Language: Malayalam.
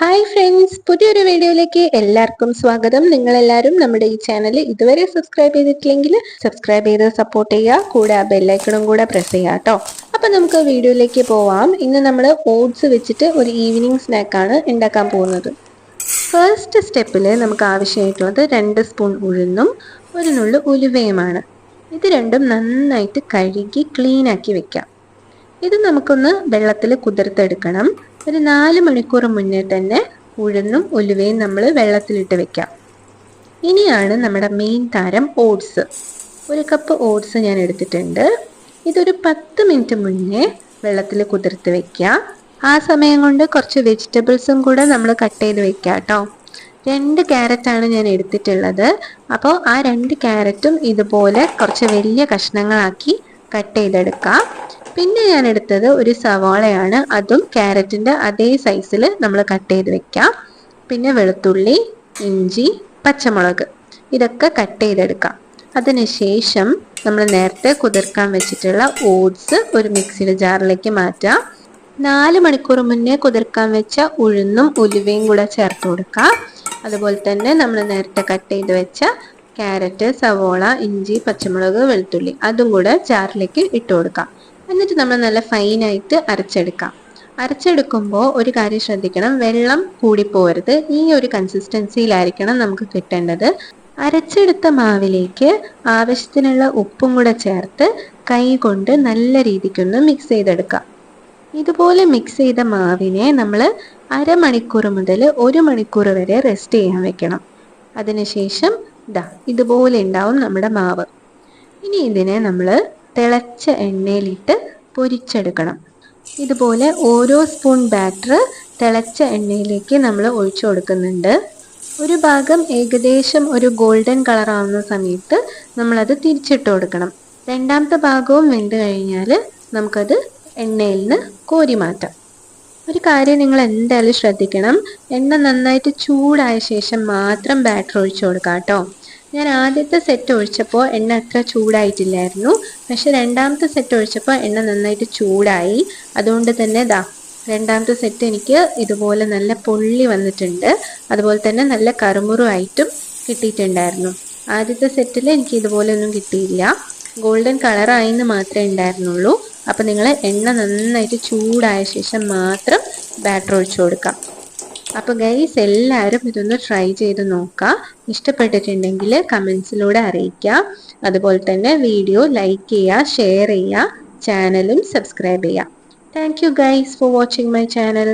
ഹായ് ഫ്രണ്ട്സ്, പുതിയൊരു വീഡിയോയിലേക്ക് എല്ലാവർക്കും സ്വാഗതം. നിങ്ങളെല്ലാവരും നമ്മുടെ ഈ ചാനൽ ഇതുവരെ സബ്സ്ക്രൈബ് ചെയ്തിട്ടില്ലെങ്കിൽ സബ്സ്ക്രൈബ് ചെയ്ത് സപ്പോർട്ട് ചെയ്യുക. കൂടെ ആ ബെല്ലൈക്കണും കൂടെ പ്രസ് ചെയ്യുക കേട്ടോ. അപ്പം നമുക്ക് വീഡിയോയിലേക്ക് പോവാം. ഇന്ന് നമ്മൾ ഓട്സ് വെച്ചിട്ട് ഒരു ഈവനിങ് സ്നാക്കാണ് ഉണ്ടാക്കാൻ പോകുന്നത്. ഫസ്റ്റ് സ്റ്റെപ്പിൽ നമുക്ക് ആവശ്യമായിട്ടുള്ളത് 2 സ്പൂൺ ഉഴുന്നും 1 നുള്ളു ഉലുവയുമാണ്. ഇത് രണ്ടും നന്നായിട്ട് കഴുകി ക്ലീൻ ആക്കി വെക്കാം. ഇത് നമുക്കൊന്ന് വെള്ളത്തിൽ കുതിർത്തെടുക്കണം. ഒരു 4 മണിക്കൂർ മുന്നേ തന്നെ ഉഴുന്നും ഉലുവയും നമ്മൾ വെള്ളത്തിലിട്ട് വെക്കാം. ഇനിയാണ് നമ്മുടെ മെയിൻ താരം ഓട്സ്. 1 കപ്പ് ഓട്സ് ഞാൻ എടുത്തിട്ടുണ്ട്. ഇതൊരു 10 മിനിറ്റ് മുന്നേ വെള്ളത്തിൽ കുതിർത്ത് വെക്കാം. ആ സമയം കൊണ്ട് കുറച്ച് വെജിറ്റബിൾസും കൂടെ നമ്മൾ കട്ട് ചെയ്ത് വെക്കാം കേട്ടോ. 2 ക്യാരറ്റാണ് ഞാൻ എടുത്തിട്ടുള്ളത്. അപ്പോൾ ആ 2 ക്യാരറ്റും ഇതുപോലെ കുറച്ച് വലിയ കഷ്ണങ്ങളാക്കി കട്ട് ചെയ്തെടുക്കാം. പിന്നെ ഞാൻ എടുത്തത് ഒരു സവാളയാണ്. അതും ക്യാരറ്റിൻ്റെ അതേ സൈസിൽ നമ്മൾ കട്ട് ചെയ്ത് വെക്കാം. പിന്നെ വെളുത്തുള്ളി, ഇഞ്ചി, പച്ചമുളക് ഇതൊക്കെ കട്ട് ചെയ്തെടുക്കാം. അതിനുശേഷം നമ്മൾ നേരത്തെ കുതിർക്കാൻ വെച്ചിട്ടുള്ള ഓട്സ് ഒരു മിക്സിയുടെ ജാറിലേക്ക് മാറ്റാം. 4 മണിക്കൂർ മുന്നേ കുതിർക്കാൻ വെച്ച ഉഴുന്നും ഉലുവയും കൂടെ ചേർത്ത് കൊടുക്കാം. അതുപോലെ തന്നെ നമ്മൾ നേരത്തെ കട്ട് ചെയ്ത് വെച്ച ക്യാരറ്റ്, സവോള, ഇഞ്ചി, പച്ചമുളക്, വെളുത്തുള്ളി അതും കൂടെ ജാറിലേക്ക് ഇട്ട് കൊടുക്കാം. എന്നിട്ട് നമ്മൾ നല്ല ഫൈനായിട്ട് അരച്ചെടുക്കാം. അരച്ചെടുക്കുമ്പോൾ ഒരു കാര്യം ശ്രദ്ധിക്കണം, വെള്ളം കൂടിപ്പോകരുത്. ഈ ഒരു കൺസിസ്റ്റൻസിയിലായിരിക്കണം നമുക്ക് കിട്ടേണ്ടത്. അരച്ചെടുത്ത മാവിലേക്ക് ആവശ്യത്തിനുള്ള ഉപ്പും കൂടെ ചേർത്ത് കൈ കൊണ്ട് നല്ല രീതിക്കൊന്ന് മിക്സ് ചെയ്തെടുക്കാം. ഇതുപോലെ മിക്സ് ചെയ്ത മാവിനെ നമ്മൾ അരമണിക്കൂർ മുതൽ 1 മണിക്കൂർ വരെ റെസ്റ്റ് ചെയ്യാൻ വെക്കണം. അതിനുശേഷം ഇതുപോലെ ഉണ്ടാവും നമ്മുടെ മാവ്. ഇനി ഇതിനെ നമ്മൾ തിളച്ച എണ്ണയിലിട്ട് പൊരിച്ചെടുക്കണം. ഇതുപോലെ ഓരോ സ്പൂൺ ബാറ്റർ തിളച്ച എണ്ണയിലേക്ക് നമ്മൾ ഒഴിച്ചു കൊടുക്കുന്നുണ്ട്. ഒരു ഭാഗം ഏകദേശം ഒരു ഗോൾഡൻ കളർ ആവുന്ന സമയത്ത് നമ്മളത് തിരിച്ചിട്ട് കൊടുക്കണം. രണ്ടാമത്തെ ഭാഗവും വെന്ത് കഴിഞ്ഞാൽ നമുക്കത് എണ്ണയിൽ നിന്ന് കോരി മാറ്റാം. ഒരു കാര്യം നിങ്ങൾ എന്തായാലും ശ്രദ്ധിക്കണം, എണ്ണ നന്നായിട്ട് ചൂടായ ശേഷം മാത്രം ബാറ്റർ ഒഴിച്ചു കൊടുക്കാം കേട്ടോ. ഞാൻ ആദ്യത്തെ സെറ്റ് ഒഴിച്ചപ്പോൾ എണ്ണ അത്ര ചൂടായിട്ടില്ലായിരുന്നു. പക്ഷെ രണ്ടാമത്തെ സെറ്റ് ഒഴിച്ചപ്പോൾ എണ്ണ നന്നായിട്ട് ചൂടായി. അതുകൊണ്ട് തന്നെ രണ്ടാമത്തെ സെറ്റ് എനിക്ക് ഇതുപോലെ നല്ല പൊള്ളി വന്നിട്ടുണ്ട്. അതുപോലെ തന്നെ നല്ല കറുമുറുമായിട്ടും കിട്ടിയിട്ടുണ്ടായിരുന്നു. ആദ്യത്തെ സെറ്റിൽ എനിക്ക് ഇതുപോലെ ഒന്നും കിട്ടിയില്ല. ഗോൾഡൻ കളറായിന്ന് മാത്രമേ ഉണ്ടായിരുന്നുള്ളൂ. അപ്പം നിങ്ങൾ എണ്ണ നന്നായിട്ട് ചൂടായ ശേഷം മാത്രം ബാറ്റർ ഒഴിച്ചു കൊടുക്കാം. അപ്പോൾ ഗൈസ്, എല്ലാവരും ഇതൊന്ന് ട്രൈ ചെയ്ത് നോക്കുക. ഇഷ്ടപ്പെട്ടിട്ടുണ്ടെങ്കിൽ കമൻസിലൂടെ അറിയിക്കുക. അതുപോലെ തന്നെ വീഡിയോ ലൈക്ക് ചെയ്യുക, ഷെയർ ചെയ്യുക, ചാനലും സബ്സ്ക്രൈബ് ചെയ്യുക. Thank you guys for watching my channel.